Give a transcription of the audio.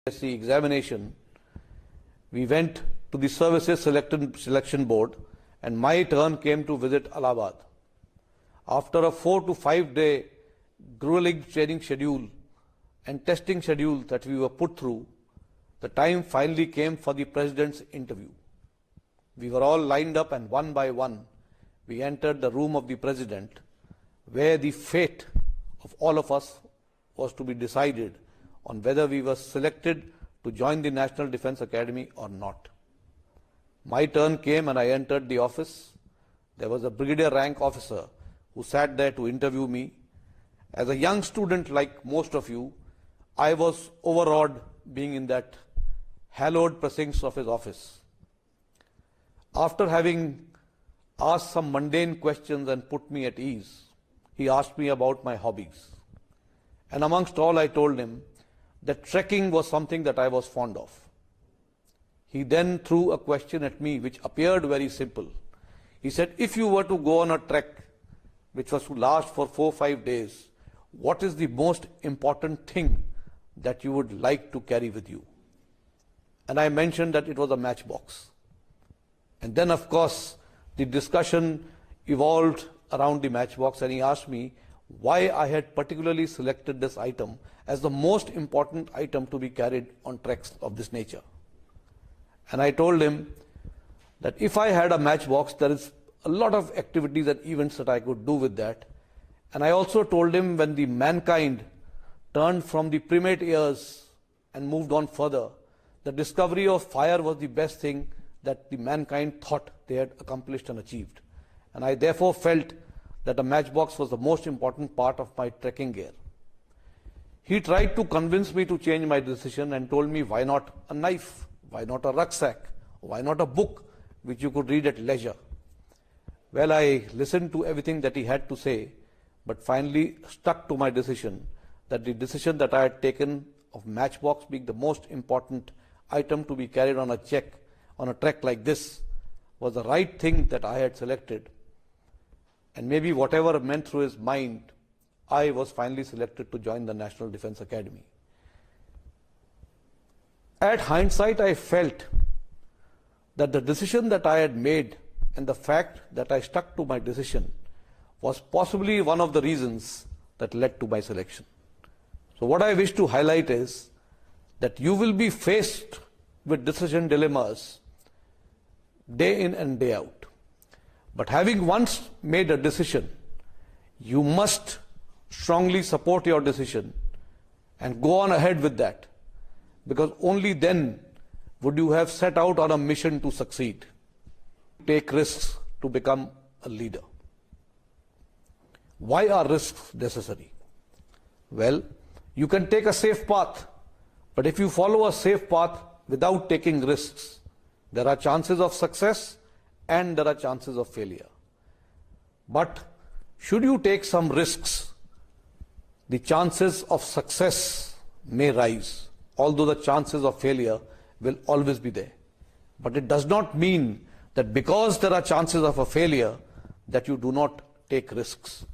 UPSC examination, we went to the Services Selection Board and my turn came to visit Allahabad. After a 4 to 5 day grueling training schedule and testing schedule that we were put through, the time finally came for the President's interview. We were all lined up and one by one we entered the room of the President, where the fate of all of us was to be decided on whether we were selected to join the National Defence Academy or not. My turn came and I entered the office. There was a brigadier rank officer who sat there to interview me. As a young student like most of you, I was overawed being in that hallowed precincts of his office. After having asked some mundane questions and put me at ease, he asked me about my hobbies. And amongst all, I told him that trekking was something that I was fond of. He then threw a question at me which appeared very simple. He said, if you were to go on a trek which was to last for 4 or 5 days, what is the most important thing that you would like to carry with you? And I mentioned that it was a matchbox. And then, of course, the discussion evolved around the matchbox, and he asked me why I had particularly selected this item as the most important item to be carried on treks of this nature. And I told him that if I had a matchbox, there is a lot of activities and events that I could do with that. And I also told him when the mankind turned from the primate years and moved on further, the discovery of fire was the best thing that the mankind thought they had accomplished and achieved. And I therefore felt that a matchbox was the most important part of my trekking gear. He tried to convince me to change my decision and told me, why not a knife? Why not a rucksack? Why not a book which you could read at leisure? Well, I listened to everything that he had to say, but finally stuck to my decision, that the decision that I had taken of matchbox being the most important item to be carried on a trek like this was the right thing that I had selected. And maybe whatever went through his mind, I was finally selected to join the National Defence Academy. At hindsight, I felt that the decision that I had made and the fact that I stuck to my decision was possibly one of the reasons that led to my selection. So what I wish to highlight is that you will be faced with decision dilemmas day in and day out. But having once made a decision, you must strongly support your decision and go on ahead with that, because only then would you have set out on a mission to succeed. Take risks to become a leader. Why are risks necessary? Well, you can take a safe path, but if you follow a safe path without taking risks, there are chances of success and there are chances of failure. But should you take some risks, the chances of success may rise, although the chances of failure will always be there. But it does not mean that because there are chances of a failure that you do not take risks.